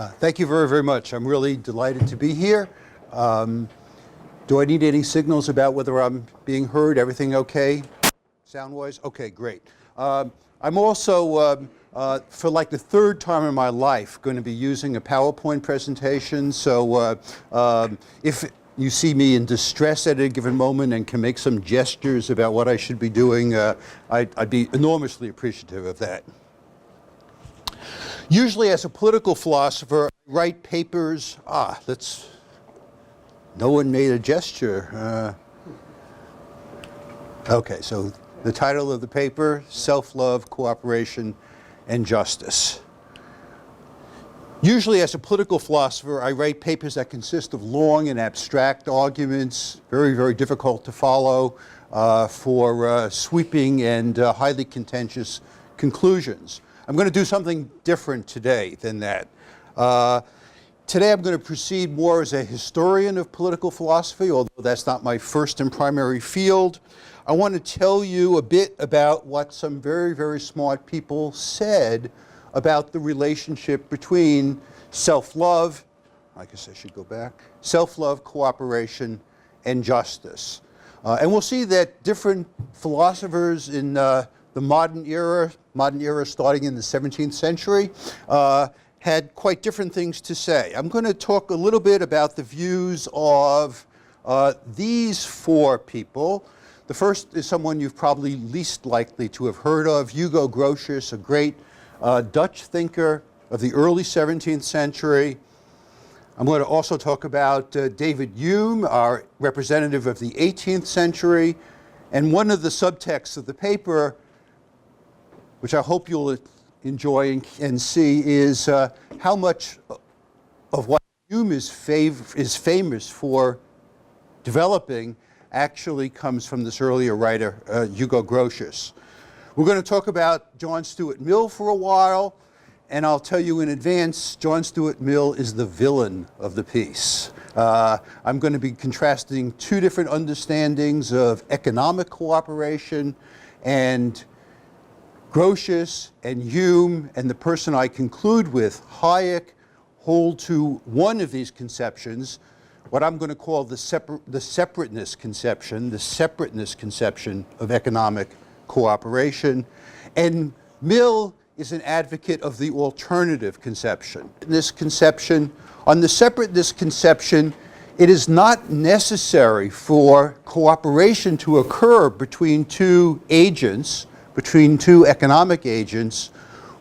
Thank you very, very much. I'm really delighted to be here. Do I need any signals about whether I'm being heard? Everything okay? Sound-wise? Okay, great. I'm also, for like the third time in my life, going to be using a PowerPoint presentation. So if you see me in distress at a given moment and can make some gestures about what I should be doing, I'd be enormously appreciative of that. Usually as a political philosopher, I write papers. No one made a gesture. Okay, so the title of the paper, Self-Love, Cooperation, and Justice. Usually as a political philosopher, I write papers that consist of long and abstract arguments, very, very difficult to follow, for sweeping and highly contentious conclusions. I'm going to do something different today than that. Today I'm going to proceed more as a historian of political philosophy, although that's not my first and primary field. I want to tell you a bit about what some very, very smart people said about the relationship between self-love, I guess I should go back, self-love, cooperation, and justice. And we'll see that different philosophers in the modern era starting in the 17th century, had quite different things to say. I'm going to talk a little bit about the views of these four people. The first is someone you've probably least likely to have heard of, Hugo Grotius, a great Dutch thinker of the early 17th century. I'm going to also talk about David Hume, our representative of the 18th century, and one of the subtexts of the paper, which I hope you'll enjoy and see, is how much of what Hume is famous for developing actually comes from this earlier writer, Hugo Grotius. We're going to talk about John Stuart Mill for a while, and I'll tell you in advance, John Stuart Mill is the villain of the piece. I'm going to be contrasting two different understandings of economic cooperation, and Grotius and Hume and the person I conclude with, Hayek, hold to one of these conceptions, what I'm going to call the separateness conception of economic cooperation. And Mill is an advocate of the alternative conception. On the separateness conception, it is not necessary for cooperation to occur between two agents, between two economic agents,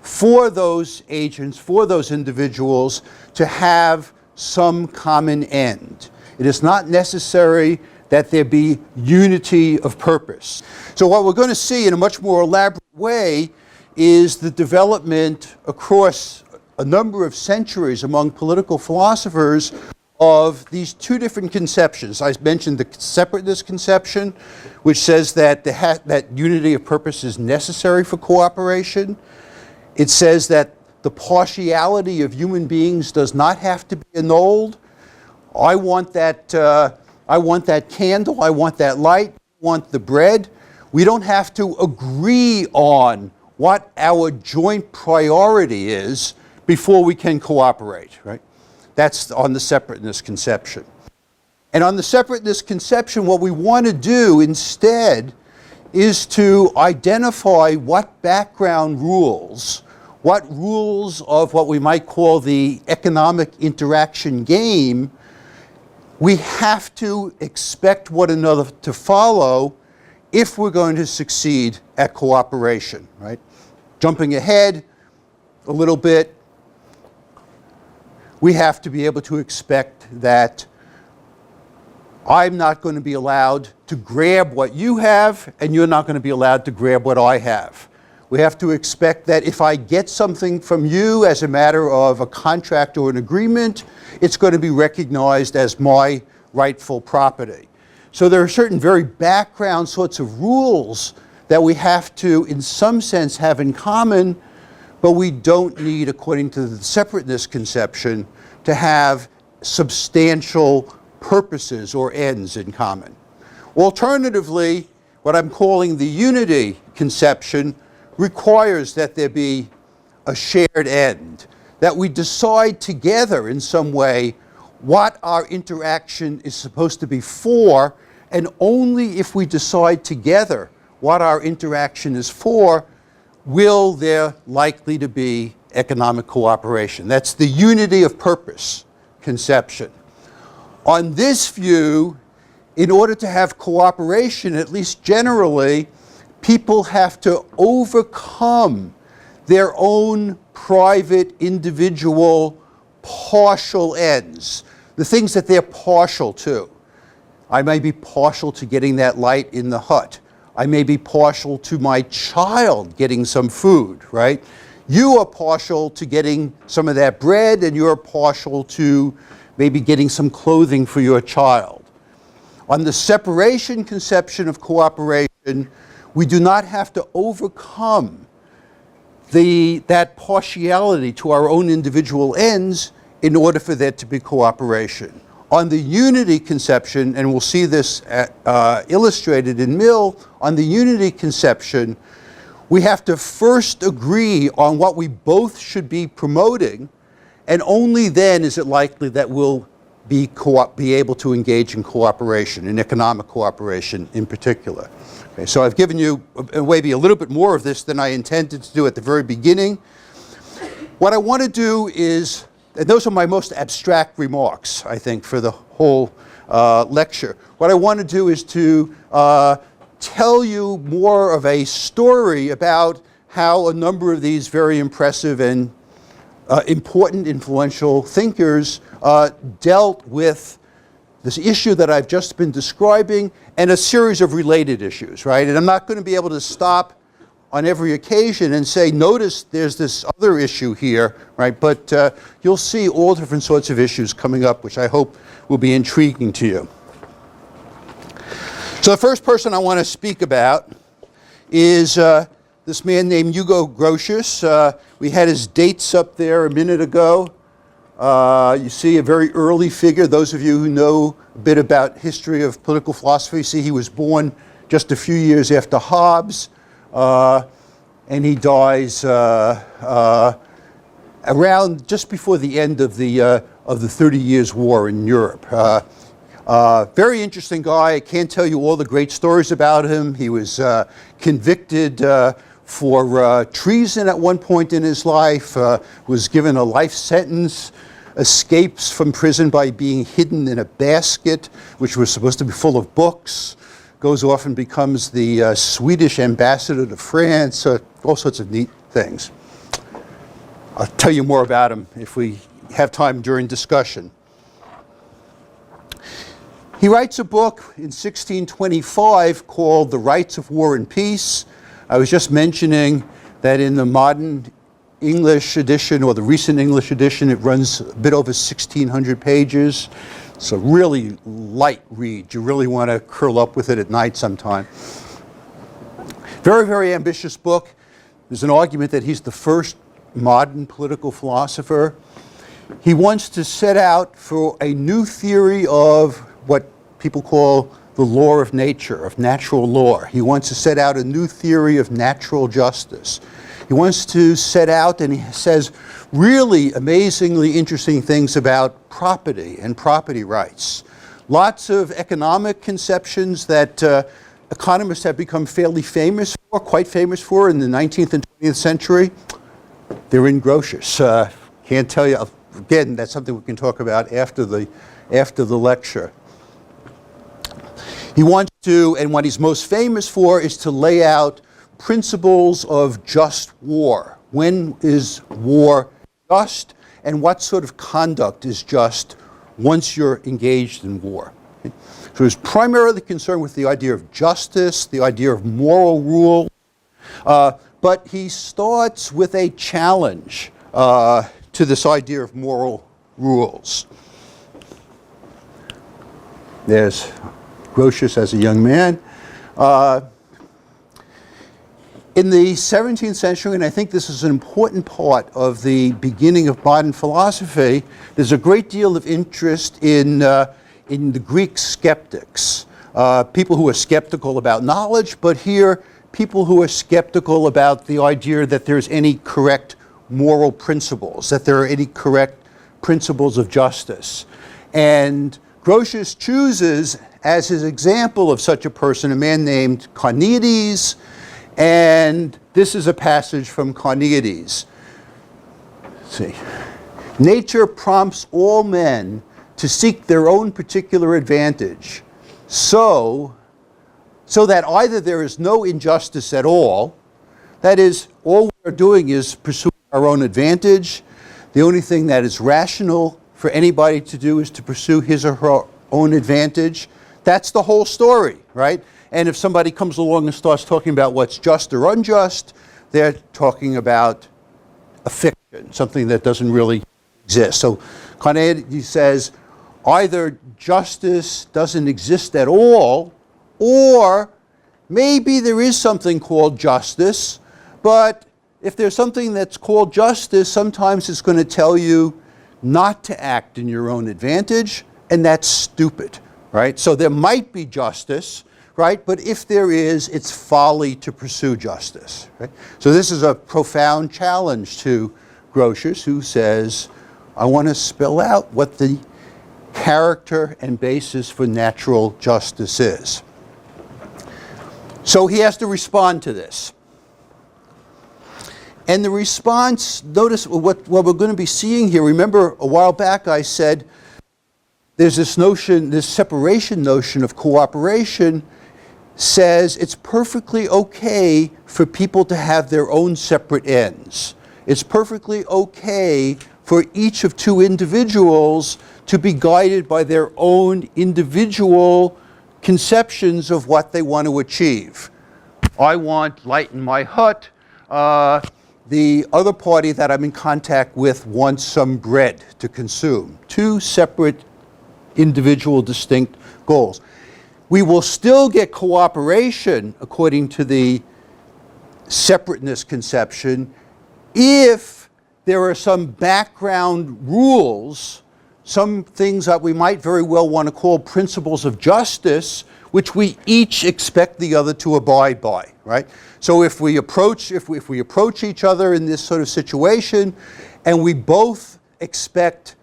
for those individuals to have some common end. It is not necessary that there be unity of purpose. So what we're going to see in a much more elaborate way is the development across a number of centuries among political philosophers of these two different conceptions. I mentioned the separateness conception, which says that that unity of purpose is necessary for cooperation. It says that the partiality of human beings does not have to be annulled. I want that candle, I want that light, I want the bread. We don't have to agree on what our joint priority is before we can cooperate, right? That's on the separateness conception. And on the separateness conception, what we want to do instead is to identify what background rules, what rules of what we might call the economic interaction game, we have to expect one another to follow if we're going to succeed at cooperation, right? Jumping ahead a little bit, we have to be able to expect that I'm not going to be allowed to grab what you have, and you're not going to be allowed to grab what I have. We have to expect that if I get something from you as a matter of a contract or an agreement, it's going to be recognized as my rightful property. So there are certain very background sorts of rules that we have to, in some sense, have in common, but we don't need, according to the separateness conception, to have substantial purposes or ends in common. Alternatively, what I'm calling the unity conception requires that there be a shared end, that we decide together in some way what our interaction is supposed to be for, and only if we decide together what our interaction is for, will there likely to be economic cooperation. That's the unity of purpose conception. On this view, in order to have cooperation, at least generally, people have to overcome their own private, individual, partial ends, the things that they're partial to. I may be partial to getting that light in the hut. I may be partial to my child getting some food, right? You are partial to getting some of that bread, and you're partial to maybe getting some clothing for your child. On the separation conception of cooperation, we do not have to overcome that partiality to our own individual ends in order for there to be cooperation. On the unity conception, and we'll see this illustrated in Mill, on the unity conception, we have to first agree on what we both should be promoting, and only then is it likely that we'll be able to engage in cooperation, in economic cooperation in particular. Okay, so I've given you maybe a little bit more of this than I intended to do at the very beginning. What I want to do is, and those are my most abstract remarks, I think, for the whole lecture. What I want to do is to tell you more of a story about how a number of these very impressive and important, influential thinkers dealt with this issue that I've just been describing and a series of related issues, right? And I'm not going to be able to stop on every occasion and say, notice there's this other issue here, right? But you'll see all different sorts of issues coming up, which I hope will be intriguing to you. So the first person I want to speak about is this man named Hugo Grotius. We had his dates up there a minute ago. You see a very early figure. Those of you who know a bit about history of political philosophy see he was born just a few years after Hobbes. And he dies around just before the end of the 30 Years' War in Europe. Very interesting guy. I can't tell you all the great stories about him. He was convicted for treason at one point in his life, was given a life sentence, escapes from prison by being hidden in a basket, which was supposed to be full of books, goes off and becomes the Swedish ambassador to France, all sorts of neat things. I'll tell you more about him if we have time during discussion. He writes a book in 1625 called The Rights of War and Peace. I was just mentioning that in the modern English edition, or the recent English edition, it runs a bit over 1,600 pages. It's a really light read. You really want to curl up with it at night sometime. Very, very ambitious book. There's an argument that he's the first modern political philosopher. He wants to set out for a new theory of what people call the law of nature, of natural law. He wants to set out a new theory of natural justice. He wants to set out, and he says really amazingly interesting things about property and property rights. Lots of economic conceptions that economists have become fairly famous for, quite famous for in the 19th and 20th century. They're in Grotius. Can't tell you, again, that's something we can talk about after the lecture. He wants to, and what he's most famous for, is to lay out principles of just war. When is war just, and what sort of conduct is just once you're engaged in war? Okay? So he's primarily concerned with the idea of justice, the idea of moral rule, but he starts with a challenge to this idea of moral rules. There's Grotius as a young man. In the 17th century, and I think this is an important part of the beginning of modern philosophy, there's a great deal of interest in the Greek skeptics, people who are skeptical about knowledge, but here people who are skeptical about the idea that there's any correct moral principles, that there are any correct principles of justice. And Grotius chooses as his example of such a person a man named Carneades, and this is a passage from Carneades. Let's see. Nature prompts all men to seek their own particular advantage, so that either there is no injustice at all, that is, all we're doing is pursuing our own advantage. The only thing that is rational for anybody to do is to pursue his or her own advantage. That's the whole story, right? And if somebody comes along and starts talking about what's just or unjust, they're talking about a fiction, something that doesn't really exist. So Carneades says either justice doesn't exist at all, or maybe there is something called justice, but if there's something that's called justice, sometimes it's going to tell you not to act in your own advantage, and that's stupid, right? So there might be justice, right? But if there is, it's folly to pursue justice, right? So this is a profound challenge to Grotius, who says, I want to spell out what the character and basis for natural justice is. So he has to respond to this. And the response, notice what we're going to be seeing here. Remember, a while back I said there's this notion, this separation notion of cooperation says it's perfectly okay for people to have their own separate ends. It's perfectly okay for each of two individuals to be guided by their own individual conceptions of what they want to achieve. I want light in my hut. The other party that I'm in contact with wants some bread to consume. Two separate, individual, distinct goals. We will still get cooperation, according to the separateness conception, if there are some background rules, some things that we might very well want to call principles of justice, which we each expect the other to abide by, right? So if we approach each other in this sort of situation, and we both expect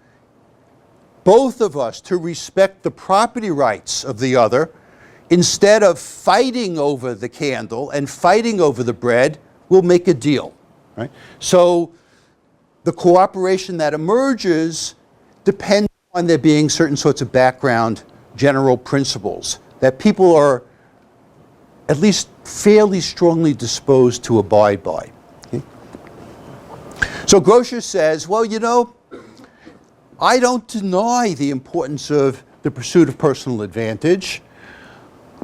both of us to respect the property rights of the other, instead of fighting over the candle and fighting over the bread, we'll make a deal, right? So the cooperation that emerges depends on there being certain sorts of background general principles that people are at least fairly strongly disposed to abide by. Okay? So Grotius says, well, you know, I don't deny the importance of the pursuit of personal advantage,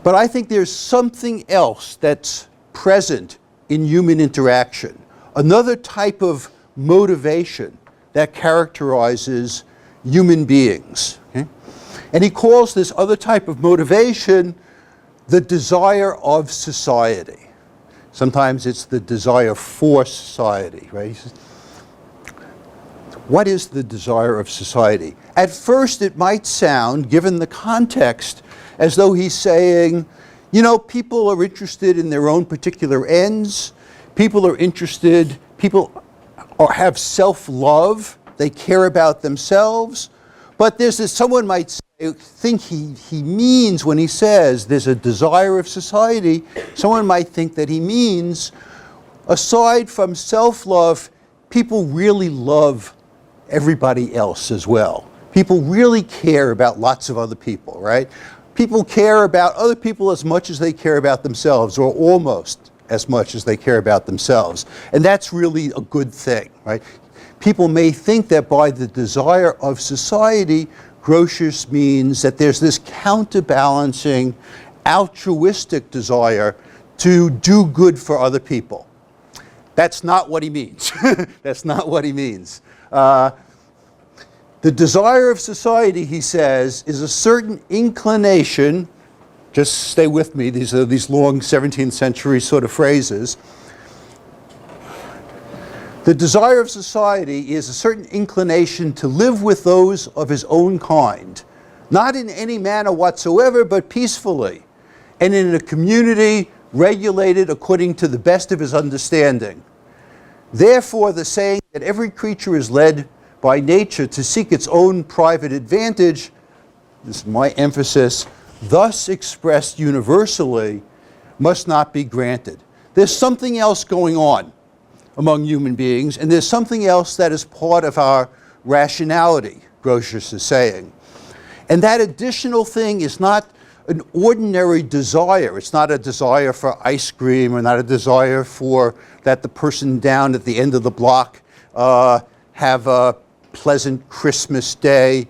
but I think there's something else that's present in human interaction, another type of motivation that characterizes human beings. Okay? And he calls this other type of motivation the desire of society. Sometimes it's the desire for society, right? He says, what is the desire of society? At first it might sound, given the context, as though he's saying, you know, people are interested in their own particular ends. People are interested, have self-love. They care about themselves. But there's this, someone might say, think he means when he says there's a desire of society, someone might think that he means, aside from self-love, people really love everybody else as well. People really care about lots of other people, right? People care about other people as much as they care about themselves, or almost as much as they care about themselves. And that's really a good thing, right? People may think that by the desire of society, Grotius means that there's this counterbalancing, altruistic desire to do good for other people. That's not what he means. That's not what he means. The desire of society, he says, is a certain inclination, just stay with me, these are these long 17th century sort of phrases. The desire of society is a certain inclination to live with those of his own kind, not in any manner whatsoever, but peacefully, and in a community regulated according to the best of his understanding. Therefore, the saying that every creature is led by nature to seek its own private advantage, this is my emphasis, thus expressed universally, must not be granted. There's something else going on among human beings, and there's something else that is part of our rationality, Grotius is saying. And that additional thing is not an ordinary desire. It's not a desire for ice cream, or not a desire for that the person down at the end of the block have a pleasant Christmas day.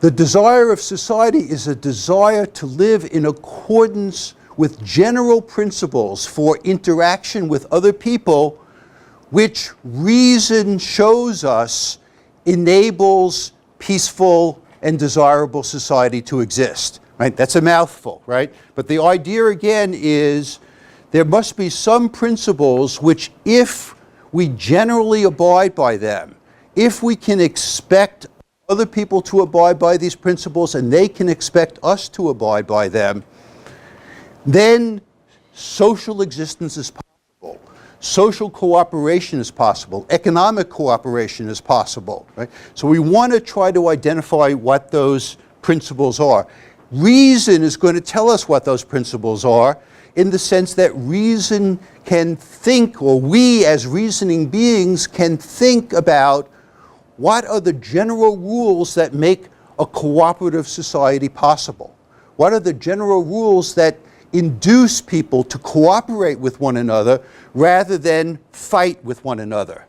The desire of society is a desire to live in accordance with general principles for interaction with other people, which reason shows us enables peaceful and desirable society to exist. Right? That's a mouthful, right? But the idea again is there must be some principles which, if we generally abide by them, if we can expect other people to abide by these principles and they can expect us to abide by them, then social existence is possible. Social cooperation is possible. Economic cooperation is possible. Right? So we want to try to identify what those principles are. Reason is going to tell us what those principles are, in the sense that reason can think, or we as reasoning beings can think about what are the general rules that make a cooperative society possible. What are the general rules that induce people to cooperate with one another rather than fight with one another?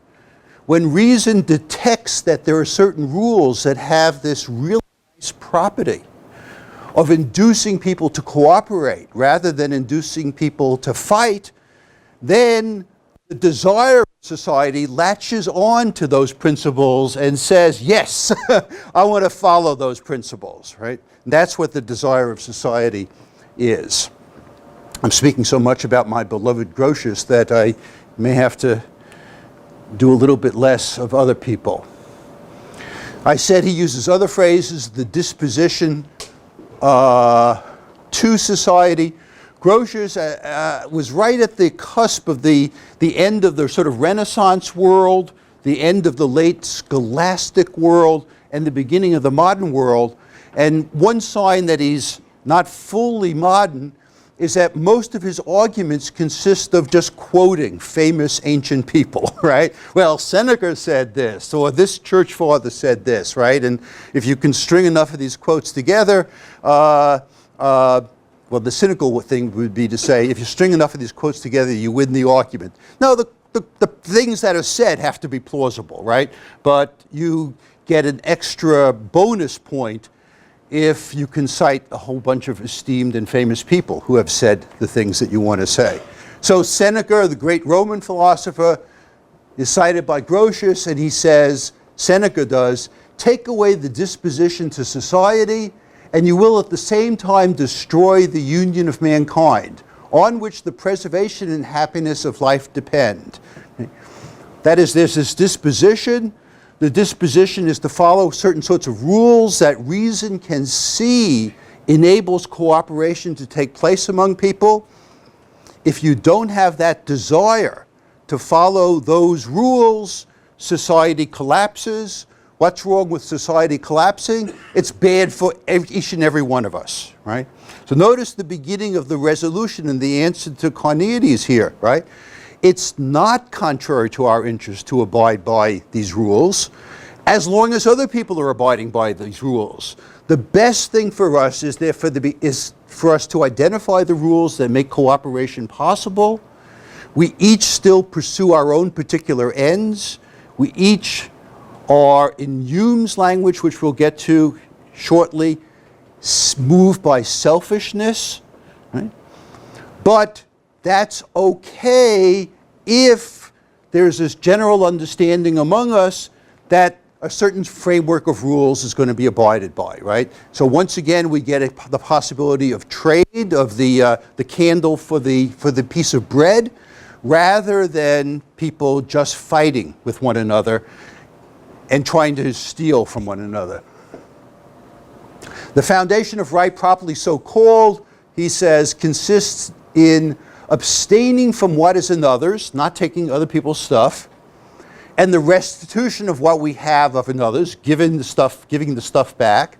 When reason detects that there are certain rules that have this really nice property of inducing people to cooperate rather than inducing people to fight, then the desire of society latches on to those principles and says, yes, I want to follow those principles, right? And that's what the desire of society is. I'm speaking so much about my beloved Grotius that I may have to do a little bit less of other people. I said he uses other phrases, the disposition to society. Grotius was right at the cusp of the end of the sort of Renaissance world, the end of the late scholastic world, and the beginning of the modern world. And one sign that he's not fully modern is that most of his arguments consist of just quoting famous ancient people, right? Well, Seneca said this, or this church father said this, right? And if you can string enough of these quotes together, well, the cynical thing would be to say, if you string enough of these quotes together, you win the argument. No, the things that are said have to be plausible, right? But you get an extra bonus point if you can cite a whole bunch of esteemed and famous people who have said the things that you want to say. So Seneca, the great Roman philosopher, is cited by Grotius, and he says, Seneca does, take away the disposition to society, and you will at the same time destroy the union of mankind, on which the preservation and happiness of life depend. That is, there's this disposition. The disposition is to follow certain sorts of rules that reason can see enables cooperation to take place among people. If you don't have that desire to follow those rules, society collapses. What's wrong with society collapsing? It's bad for each and every one of us, right? So notice the beginning of the resolution and the answer to Carneades here, right? It's not contrary to our interest to abide by these rules, as long as other people are abiding by these rules. The best thing for us is for us to identify the rules that make cooperation possible. We each still pursue our own particular ends. We each are, in Hume's language, which we'll get to shortly, moved by selfishness, right? But that's okay if there's this general understanding among us that a certain framework of rules is going to be abided by, right? So once again, we get the possibility of trade, of the candle for the piece of bread, rather than people just fighting with one another and trying to steal from one another. The foundation of right, properly so called, he says, consists in abstaining from what is another's, not taking other people's stuff, and the restitution of what we have of another's, giving the stuff back,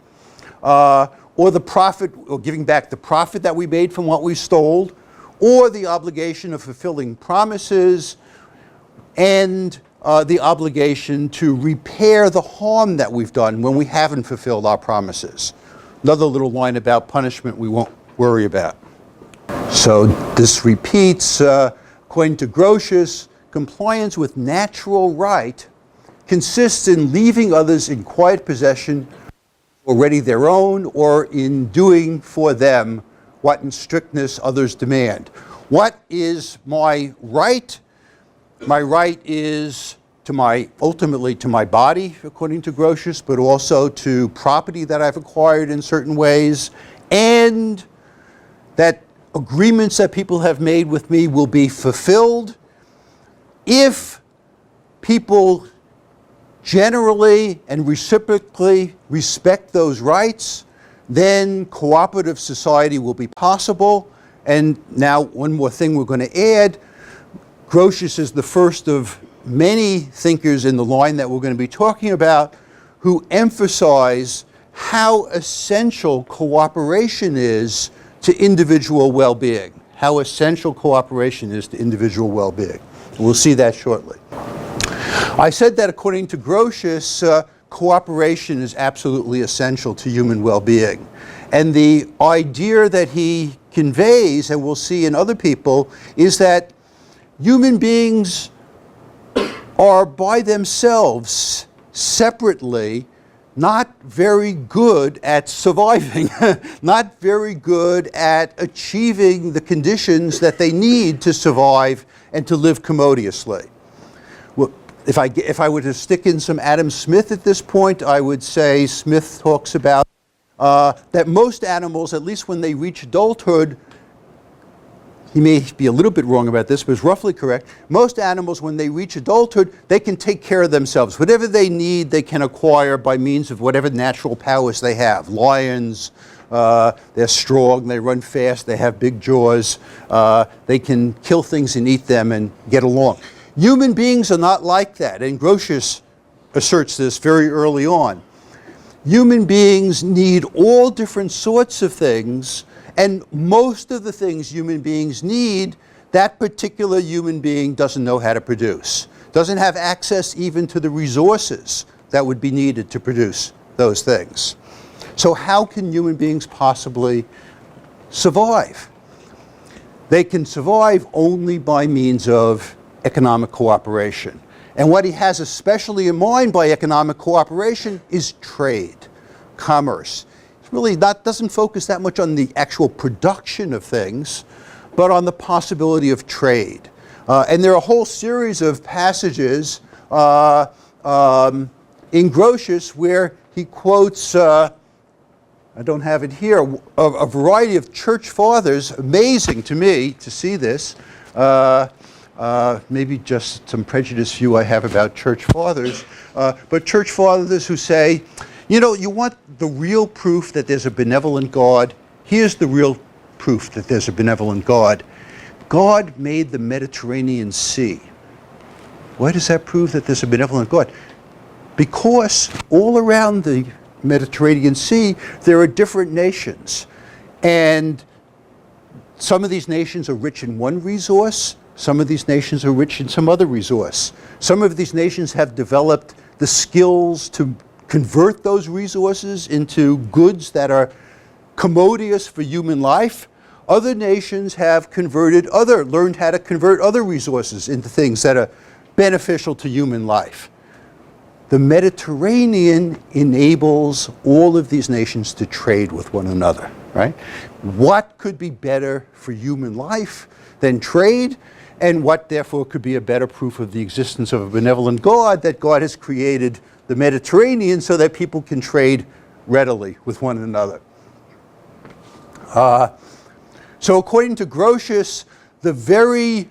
or the profit, or giving back the profit that we made from what we stole, or the obligation of fulfilling promises, and the obligation to repair the harm that we've done when we haven't fulfilled our promises. Another little line about punishment we won't worry about. So this repeats, according to Grotius, compliance with natural right consists in leaving others in quiet possession already their own, or in doing for them what in strictness others demand. What is my right? My right is ultimately to my body, according to Grotius, but also to property that I've acquired in certain ways, and that agreements that people have made with me will be fulfilled if people generally and reciprocally respect those rights. Then cooperative society will be possible. And now one more thing we're going to add. Grotius is the first of many thinkers in the line that we're going to be talking about who emphasize how essential cooperation is to individual well-being. How essential cooperation is to individual well-being. We'll see that shortly. I said that according to Grotius, cooperation is absolutely essential to human well-being. And the idea that he conveys, and we'll see in other people, is that human beings are by themselves, separately, not very good at surviving, not very good at achieving the conditions that they need to survive and to live commodiously. Well, if I were to stick in some Adam Smith at this point, I would say Smith talks about that most animals, at least when they reach adulthood, he may be a little bit wrong about this, but it's roughly correct. Most animals, when they reach adulthood, they can take care of themselves. Whatever they need, they can acquire by means of whatever natural powers they have. Lions, they're strong, they run fast, they have big jaws, they can kill things and eat them and get along. Human beings are not like that, and Grotius asserts this very early on. Human beings need all different sorts of things, and most of the things human beings need, that particular human being doesn't know how to produce. Doesn't have access even to the resources that would be needed to produce those things. So how can human beings possibly survive? They can survive only by means of economic cooperation. And what he has especially in mind by economic cooperation is trade, commerce. Really doesn't focus that much on the actual production of things, but on the possibility of trade. And there are a whole series of passages in Grotius where he quotes, I don't have it here, a variety of church fathers. Amazing to me to see this. Maybe just some prejudiced view I have about church fathers, but church fathers who say, you know, you want the real proof that there's a benevolent God? Here's the real proof that there's a benevolent God. God made the Mediterranean Sea. Why does that prove that there's a benevolent God? Because all around the Mediterranean Sea, there are different nations. And some of these nations are rich in one resource. Some of these nations are rich in some other resource. Some of these nations have developed the skills to convert those resources into goods that are commodious for human life. Other nations have learned how to convert other resources into things that are beneficial to human life. The Mediterranean enables all of these nations to trade with one another, right? What could be better for human life than trade? And what, therefore, could be a better proof of the existence of a benevolent God, that God has created the Mediterranean so that people can trade readily with one another. So according to Grotius, the very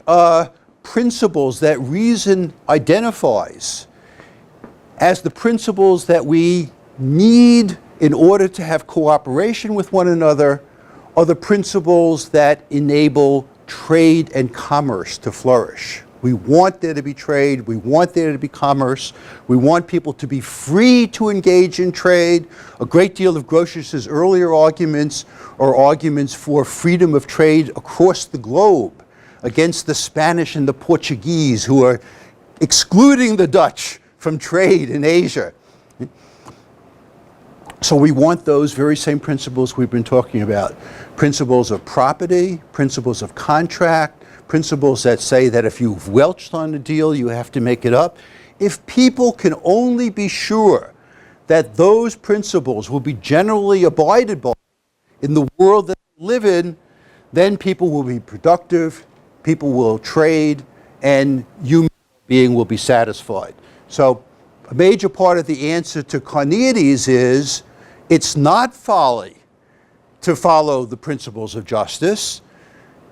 principles that reason identifies as the principles that we need in order to have cooperation with one another are the principles that enable trade and commerce to flourish. We want there to be trade. We want there to be commerce. We want people to be free to engage in trade. A great deal of Grotius's earlier arguments are arguments for freedom of trade across the globe against the Spanish and the Portuguese, who are excluding the Dutch from trade in Asia. So we want those very same principles we've been talking about. Principles of property, principles of contract, principles that say that if you've welched on a deal, you have to make it up. If people can only be sure that those principles will be generally abided by in the world that we live in, then people will be productive, people will trade, and human being will be satisfied. So a major part of the answer to Carneades is it's not folly to follow the principles of justice.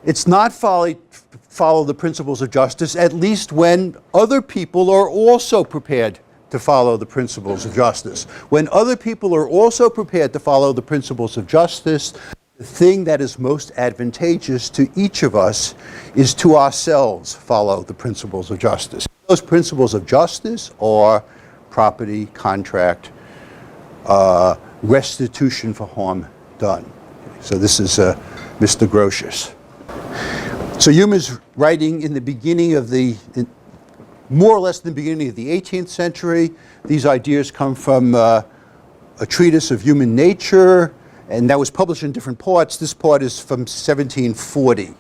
It's not folly to follow the principles of justice, at least when other people are also prepared to follow the principles of justice. When other people are also prepared to follow the principles of justice, the thing that is most advantageous to each of us is to ourselves follow the principles of justice. Those principles of justice are property, contract, restitution for harm done. So this is Mr. Grotius. So Hume is writing in the beginning of more or less in the beginning of the 18th century. These ideas come from a treatise of human nature, and that was published in different parts. This part is from 1740.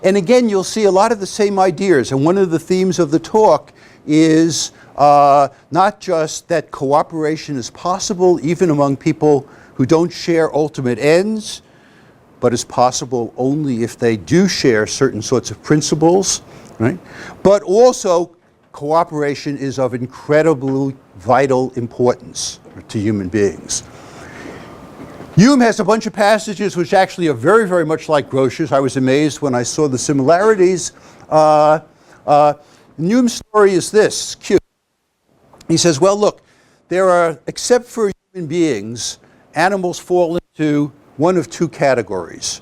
And again, you'll see a lot of the same ideas. And one of the themes of the talk is not just that cooperation is possible even among people who don't share ultimate ends, but is possible only if they do share certain sorts of principles, right? But also, cooperation is of incredibly vital importance to human beings. Hume has a bunch of passages which actually are very, very much like Grotius. I was amazed when I saw the similarities. Hume's story is this, cute. He says, well, look, there are, except for human beings, animals fall into one of two categories.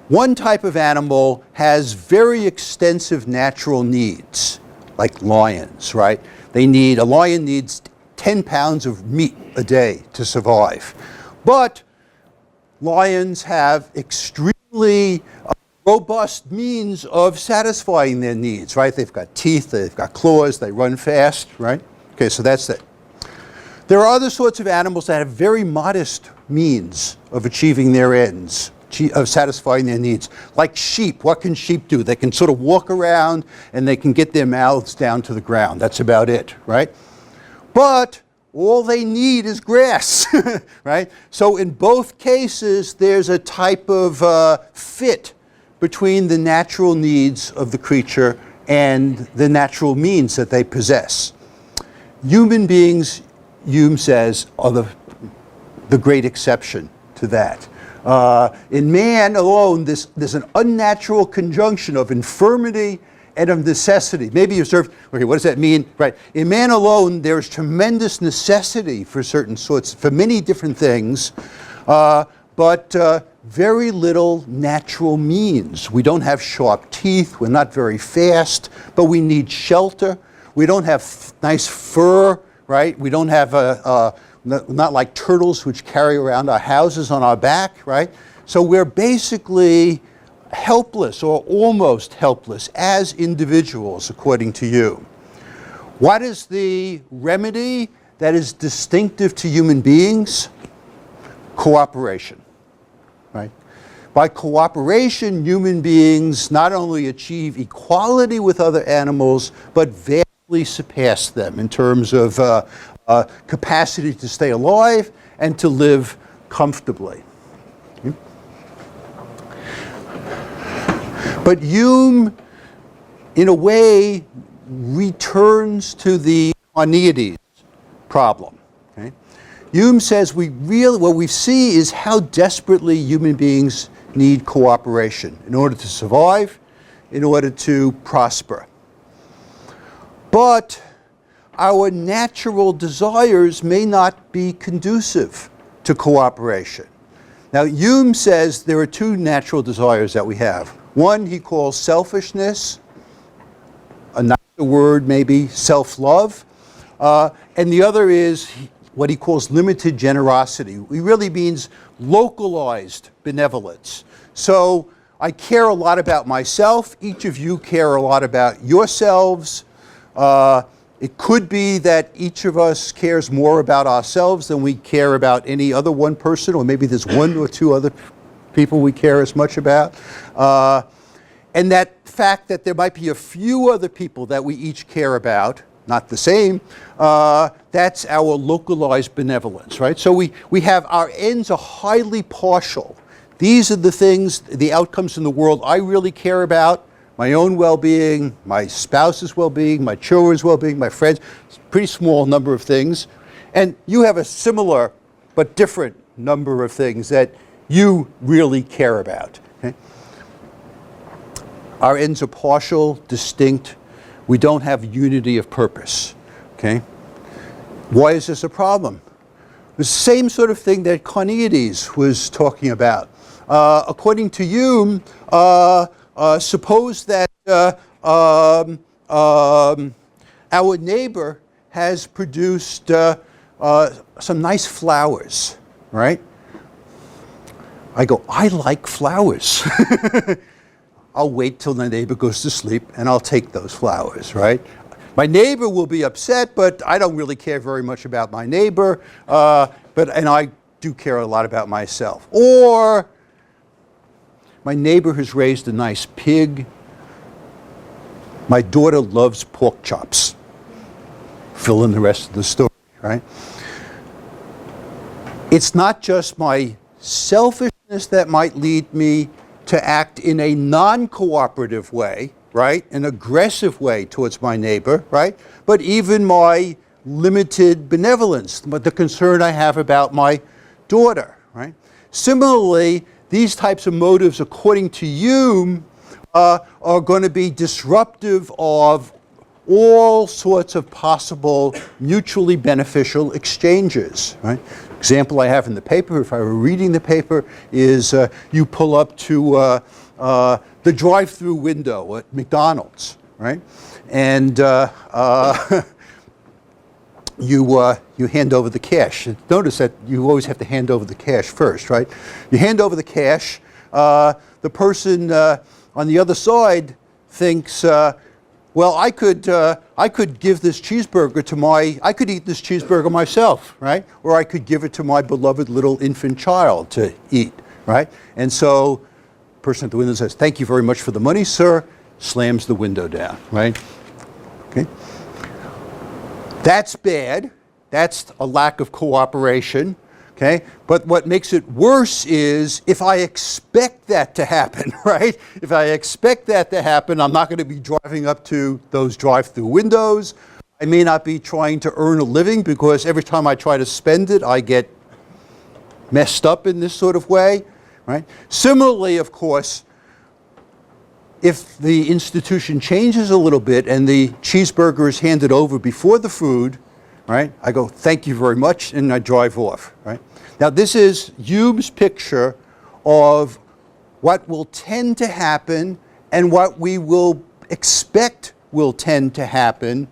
One type of animal has very extensive natural needs, like lions, right? A lion needs 10 pounds of meat a day to survive. But lions have extremely robust means of satisfying their needs, right? They've got teeth, they've got claws, they run fast, right? Okay, so that's it. There are other sorts of animals that have very modest means of achieving their ends, of satisfying their needs. Like sheep, what can sheep do? They can sort of walk around and they can get their mouths down to the ground. That's about it, right? But all they need is grass, right? So in both cases, there's a type of fit between the natural needs of the creature and the natural means that they possess. Human beings, Hume says, are the great exception to that. In man alone, there's an unnatural conjunction of infirmity and of necessity. Maybe you observed, okay, what does that mean? Right. In man alone, there's tremendous necessity for for many different things, but very little natural means. We don't have sharp teeth, we're not very fast, but we need shelter. We don't have nice fur, right? We don't have not like turtles which carry around our houses on our back, right? So we're basically helpless or almost helpless as individuals, according to you. What is the remedy that is distinctive to human beings? Cooperation, right? By cooperation, human beings not only achieve equality with other animals, but vastly surpass them in terms of capacity to stay alive and to live comfortably. But Hume, in a way, returns to the Carneades problem. Okay? Hume says what we see is how desperately human beings need cooperation in order to survive, in order to prosper. But our natural desires may not be conducive to cooperation. Now, Hume says there are two natural desires that we have. One he calls selfishness, the word maybe self-love. And the other is what he calls limited generosity. He really means localized benevolence. So I care a lot about myself. Each of you care a lot about yourselves. It could be that each of us cares more about ourselves than we care about any other one person, or maybe there's one or two other people we care as much about. And that fact that there might be a few other people that we each care about, not the same, that's our localized benevolence, right? So we have our ends are highly partial. These are the things, the outcomes in the world I really care about: my own well-being, my spouse's well-being, my children's well-being, my friends. It's a pretty small number of things. And you have a similar but different number of things that you really care about. Okay? Our ends are partial, distinct. We don't have unity of purpose. Okay? Why is this a problem? The same sort of thing that Carneades was talking about. According to Hume, suppose that our neighbor has produced some nice flowers, right? I go, I like flowers. I'll wait till the neighbor goes to sleep and I'll take those flowers, right? My neighbor will be upset, but I don't really care very much about my neighbor, and I do care a lot about myself. Or my neighbor has raised a nice pig. My daughter loves pork chops. Fill in the rest of the story, right? It's not just my selfishness that might lead me to act in a non-cooperative way, right? An aggressive way towards my neighbor, right? But even my limited benevolence, but the concern I have about my daughter, right? Similarly, these types of motives, according to Hume, are going to be disruptive of all sorts of possible mutually beneficial exchanges, right? Example I have in the paper, if I were reading the paper, is you pull up to the drive-through window at McDonald's, right? And you hand over the cash. Notice that you always have to hand over the cash first, right? You hand over the cash. The person on the other side thinks, well, I could give this cheeseburger to I could eat this cheeseburger myself, right? Or I could give it to my beloved little infant child to eat, right? And so the person at the window says, thank you very much for the money, sir, slams the window down, right? Okay. That's bad. That's a lack of cooperation. Okay? But what makes it worse is if I expect that to happen, right? If I expect that to happen, I'm not going to be driving up to those drive-through windows. I may not be trying to earn a living because every time I try to spend it, I get messed up in this sort of way, right? Similarly, of course, if the institution changes a little bit and the cheeseburger is handed over before the food, right? I go, thank you very much, and I drive off, right? Now, this is Hume's picture of what will tend to happen and what we will expect will tend to happen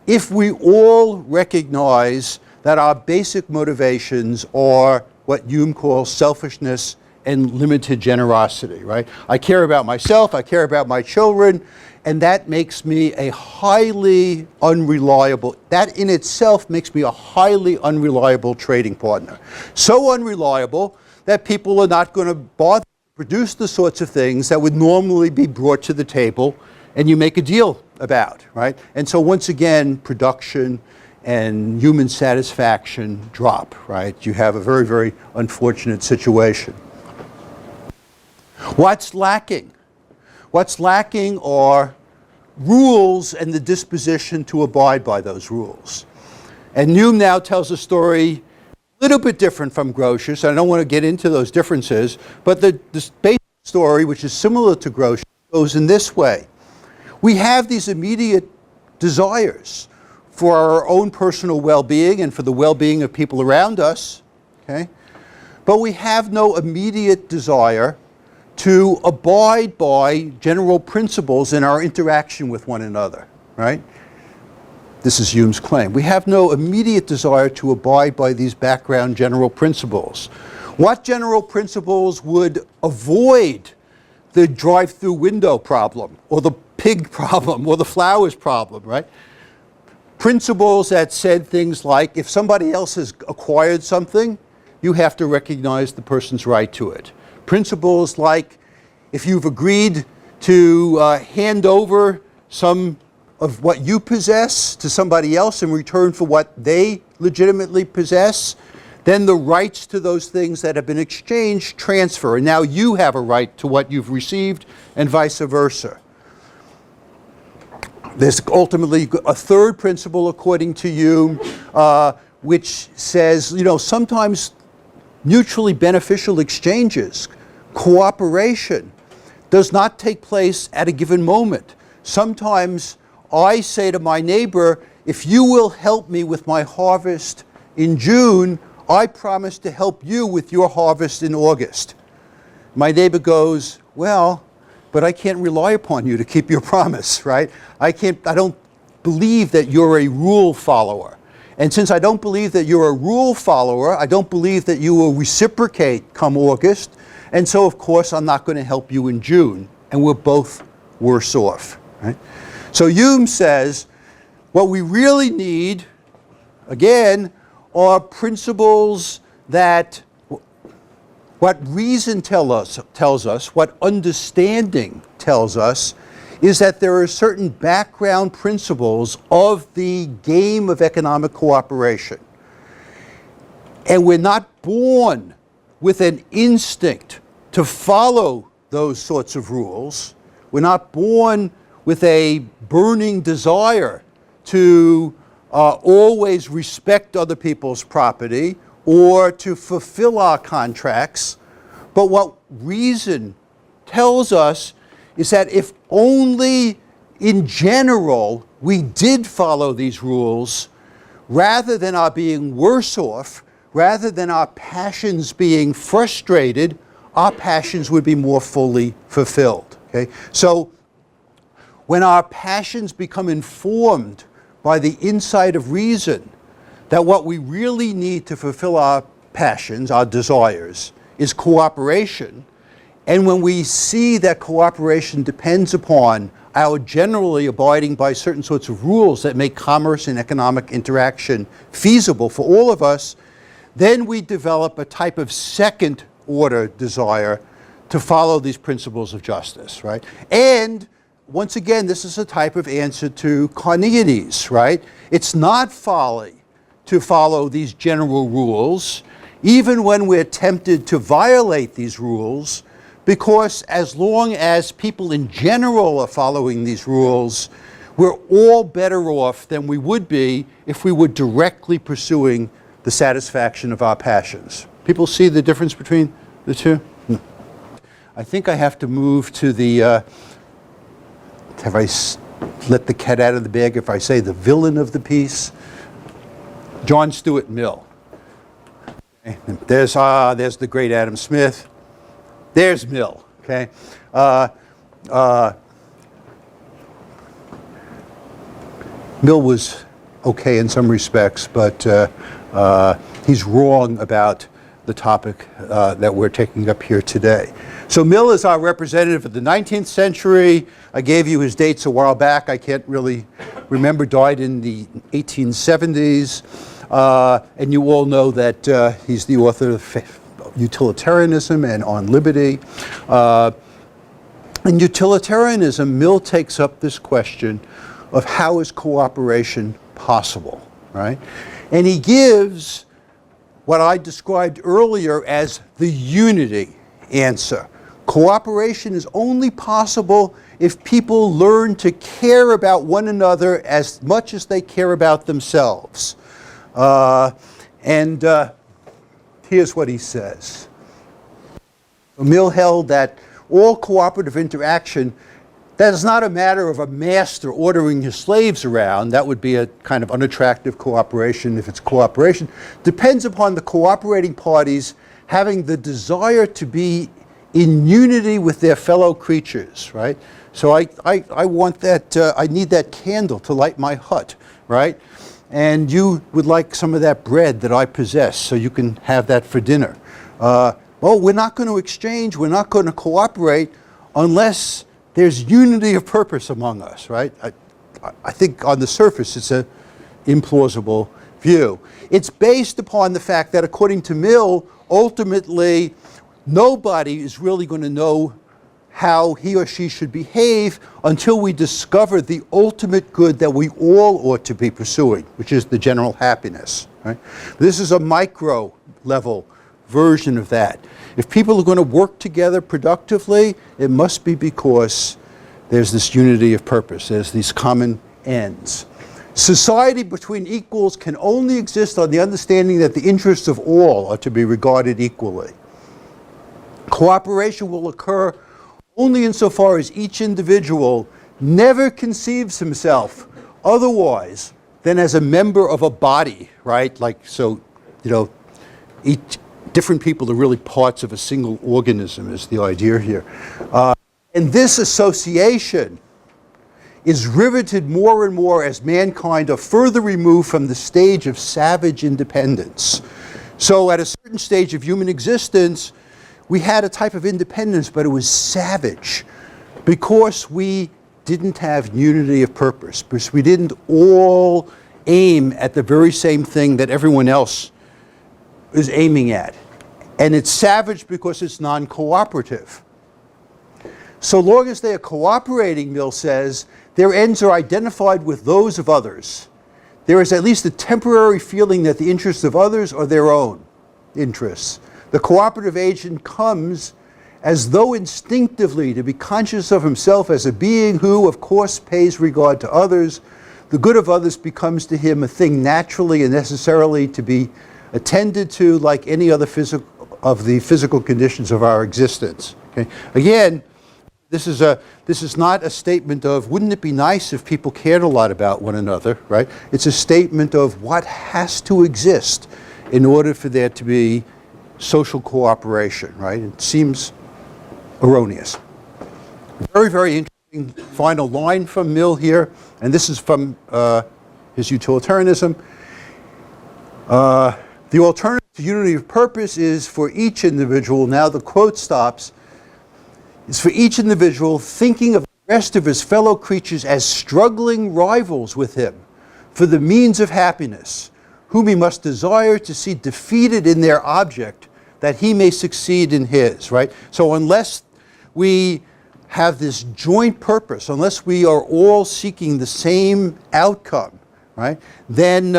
if we all recognize that our basic motivations are what Hume calls selfishness and limited generosity, right? I care about myself, I care about my children, and that makes me a highly unreliable, that in itself makes me a highly unreliable trading partner. So unreliable that people are not going to bother to produce the sorts of things that would normally be brought to the table and you make a deal about, right? And so once again, production and human satisfaction drop, right? You have a very, very unfortunate situation. What's lacking? What's lacking are rules and the disposition to abide by those rules. And Hume now tells a story a little bit different from Grotius. I don't want to get into those differences, but the basic story, which is similar to Grotius, goes in this way. We have these immediate desires for our own personal well-being and for the well-being of people around us, okay? But we have no immediate desire to abide by general principles in our interaction with one another, right? This is Hume's claim. We have no immediate desire to abide by these background general principles. What general principles would avoid the drive-through window problem, or the pig problem, or the flowers problem, right? Principles that said things like, if somebody else has acquired something, you have to recognize the person's right to it. Principles like, if you've agreed to hand over some of what you possess to somebody else in return for what they legitimately possess, then the rights to those things that have been exchanged transfer, and now you have a right to what you've received, and vice versa. There's ultimately a third principle, according to Hume, which says, you know, sometimes mutually beneficial exchanges, cooperation, does not take place at a given moment. Sometimes I say to my neighbor, if you will help me with my harvest in June, I promise to help you with your harvest in August. My neighbor goes, well, but I can't rely upon you to keep your promise, right? I don't believe that you're a rule follower. And since I don't believe that you're a rule follower, I don't believe that you will reciprocate come August. And so, of course, I'm not going to help you in June. And we're both worse off, right? So Hume says, what we really need, again, are principles that what reason tells us, what understanding tells us, is that there are certain background principles of the game of economic cooperation. And we're not born with an instinct to follow those sorts of rules. We're not born with a burning desire to always respect other people's property or to fulfill our contracts. But what reason tells us is that if only in general we did follow these rules, rather than our being worse off, rather than our passions being frustrated, our passions would be more fully fulfilled. Okay? So when our passions become informed by the insight of reason, that what we really need to fulfill our passions, our desires, is cooperation, and when we see that cooperation depends upon our generally abiding by certain sorts of rules that make commerce and economic interaction feasible for all of us, then we develop a type of second order desire to follow these principles of justice, right? And once again, this is a type of answer to Carneades, right? It's not folly to follow these general rules, even when we're tempted to violate these rules, because as long as people in general are following these rules, we're all better off than we would be if we were directly pursuing the satisfaction of our passions. People see the difference between the two? No. I think I have to move to the, have I let the cat out of the bag if I say the villain of the piece? John Stuart Mill. Okay. There's the great Adam Smith. There's Mill, okay? Mill was okay in some respects, but he's wrong about the topic that we're taking up here today. So Mill is our representative of the 19th century. I gave you his dates a while back. I can't really remember. Died in the 1870s. And you all know that he's the author of Utilitarianism and On Liberty. In utilitarianism, Mill takes up this question of how is cooperation possible, right? And he gives what I described earlier as the unity answer. Cooperation is only possible if people learn to care about one another as much as they care about themselves. Here's what he says. Mill held that all cooperative interaction, that is not a matter of a master ordering his slaves around. That would be a kind of unattractive cooperation if it's cooperation. Depends upon the cooperating parties having the desire to be in unity with their fellow creatures, right? So I want that, I need that candle to light my hut, right? And you would like some of that bread that I possess, so you can have that for dinner. Well, we're not going to exchange, we're not going to cooperate unless there's unity of purpose among us, right? I think on the surface it's an implausible view. It's based upon the fact that, according to Mill, ultimately nobody is really going to know how he or she should behave until we discover the ultimate good that we all ought to be pursuing, which is the general happiness, right? This is a micro level version of that. If people are going to work together productively, it must be because there's this unity of purpose, there's these common ends. Society between equals can only exist on the understanding that the interests of all are to be regarded equally. Cooperation will occur only insofar as each individual never conceives himself otherwise than as a member of a body, right? Like, so, you know, different people are really parts of a single organism is the idea here. And this association is riveted more and more as mankind are further removed from the stage of savage independence. So at a certain stage of human existence, we had a type of independence, but it was savage because we didn't have unity of purpose, because we didn't all aim at the very same thing that everyone else is aiming at. And it's savage because it's non-cooperative. So long as they are cooperating, Mill says, their ends are identified with those of others. There is at least a temporary feeling that the interests of others are their own interests. The cooperative agent comes as though instinctively to be conscious of himself as a being who, of course, pays regard to others. The good of others becomes to him a thing naturally and necessarily to be attended to like any other of the physical conditions of our existence. Okay? Again, this is not a statement of, wouldn't it be nice if people cared a lot about one another, right? It's a statement of what has to exist in order for there to be social cooperation, right? It seems erroneous. Very, very interesting final line from Mill here, and this is from his utilitarianism. The alternative to unity of purpose is for each individual, now the quote stops, is for each individual thinking of the rest of his fellow creatures as struggling rivals with him for the means of happiness, whom he must desire to see defeated in their object, that he may succeed in his, right? So unless we have this joint purpose, unless we are all seeking the same outcome, right, then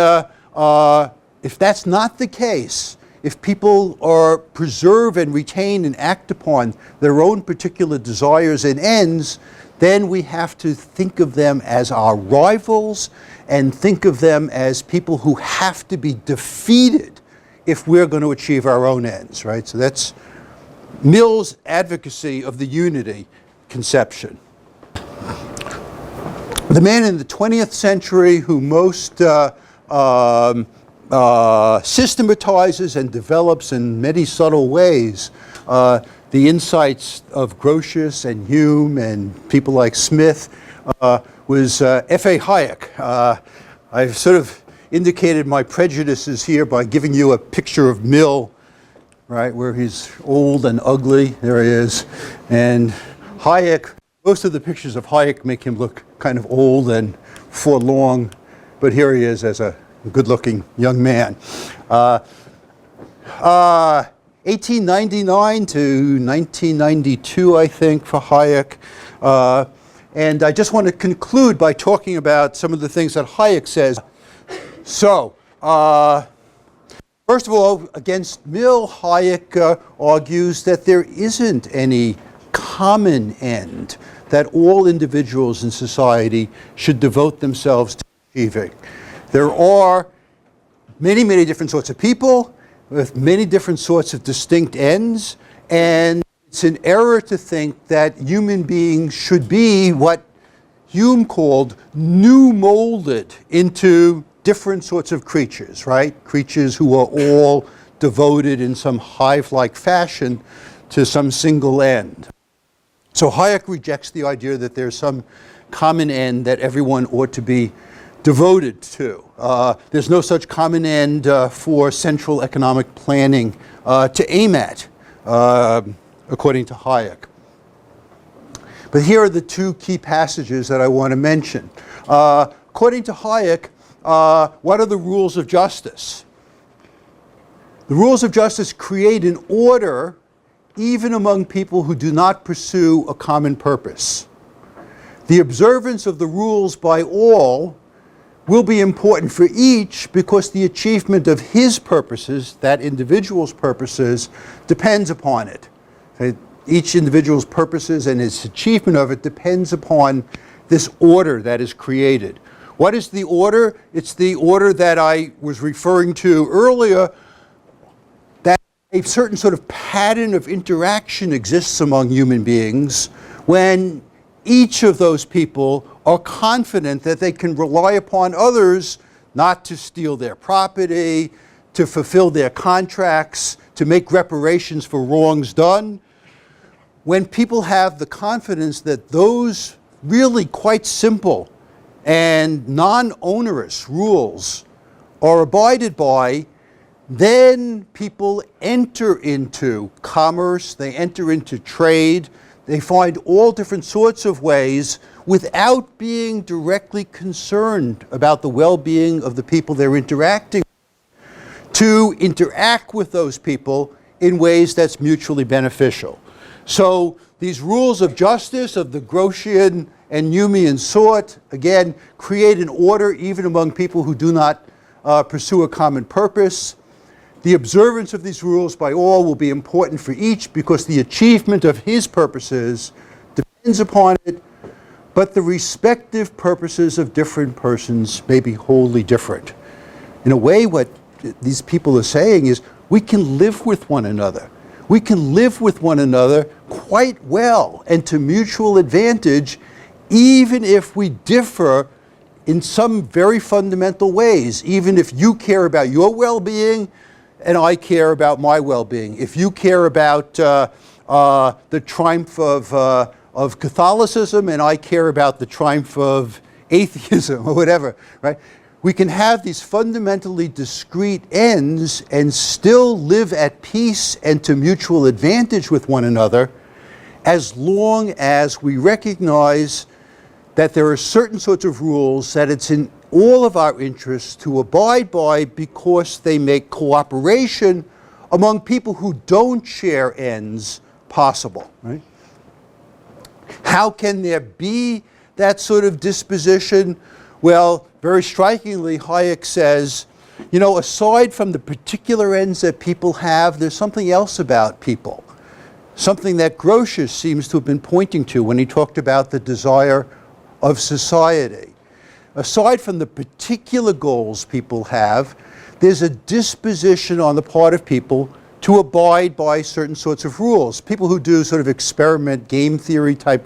if that's not the case, if people are preserve and retain and act upon their own particular desires and ends, then we have to think of them as our rivals and think of them as people who have to be defeated if we're going to achieve our own ends, right? So that's Mill's advocacy of the unity conception. The man in the 20th century who most systematizes and develops in many subtle ways the insights of Grotius and Hume and people like Smith was F.A. Hayek. I've sort of indicated my prejudices here by giving you a picture of Mill, right, where he's old and ugly. There he is. And Hayek, most of the pictures of Hayek make him look kind of old and forlorn, but here he is as a good-looking young man. 1899 to 1992, I think, for Hayek. And I just want to conclude by talking about some of the things that Hayek says. So, first of all, against Mill, Hayek argues that there isn't any common end that all individuals in society should devote themselves to achieving. There are many, many different sorts of people with many different sorts of distinct ends, and it's an error to think that human beings should be what Hume called new molded into different sorts of creatures, right? Creatures who are all devoted in some hive-like fashion to some single end. So Hayek rejects the idea that there's some common end that everyone ought to be devoted to. There's no such common end for central economic planning to aim at, according to Hayek. But here are the two key passages that I want to mention. According to Hayek, what are the rules of justice? The rules of justice create an order even among people who do not pursue a common purpose. The observance of the rules by all will be important for each because the achievement of his purposes, that individual's purposes, depends upon it. Okay? Each individual's purposes and his achievement of it depends upon this order that is created. What is the order? It's the order that I was referring to earlier, that a certain sort of pattern of interaction exists among human beings when each of those people are confident that they can rely upon others not to steal their property, to fulfill their contracts, to make reparations for wrongs done. When people have the confidence that those really quite simple and non-onerous rules are abided by, then people enter into commerce, they enter into trade, they find all different sorts of ways without being directly concerned about the well-being of the people they're interacting with, to interact with those people in ways that's mutually beneficial. So these rules of justice of the Grotian and Humean sort, again, create an order even among people who do not pursue a common purpose. The observance of these rules by all will be important for each because the achievement of his purposes depends upon it, but the respective purposes of different persons may be wholly different. In a way, what these people are saying is we can live with one another. We can live with one another quite well and to mutual advantage, even if we differ in some very fundamental ways, even if you care about your well-being and I care about my well-being. If you care about the triumph of Catholicism and I care about the triumph of atheism or whatever, right? We can have these fundamentally discrete ends and still live at peace and to mutual advantage with one another as long as we recognize that there are certain sorts of rules that it's in all of our interests to abide by because they make cooperation among people who don't share ends possible. Right? How can there be that sort of disposition? Well, very strikingly, Hayek says, you know, aside from the particular ends that people have, there's something else about people, something that Grotius seems to have been pointing to when he talked about the desire of society. Aside from the particular goals people have, there's a disposition on the part of people to abide by certain sorts of rules. People who do sort of experiment game theory type,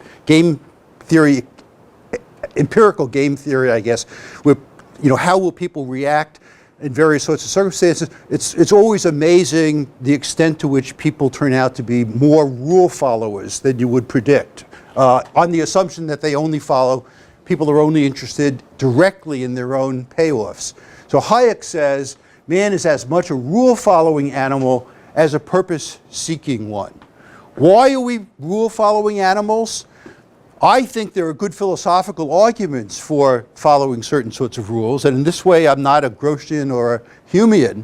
empirical game theory, I guess, with, you know, how will people react in various sorts of circumstances. It's always amazing the extent to which people turn out to be more rule followers than you would predict, on the assumption that they only follow. People are only interested directly in their own payoffs. So Hayek says man is as much a rule-following animal as a purpose-seeking one. Why are we rule-following animals? I think there are good philosophical arguments for following certain sorts of rules, and in this way I'm not a Grotian or a Humean,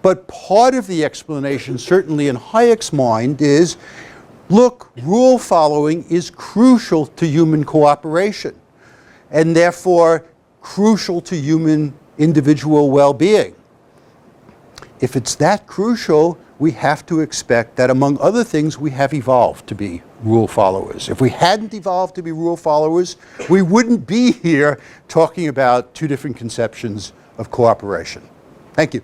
but part of the explanation, certainly in Hayek's mind, is, look, rule-following is crucial to human cooperation, and therefore crucial to human individual well-being. If it's that crucial, we have to expect that, among other things, we have evolved to be rule followers. If we hadn't evolved to be rule followers, we wouldn't be here talking about two different conceptions of cooperation. Thank you.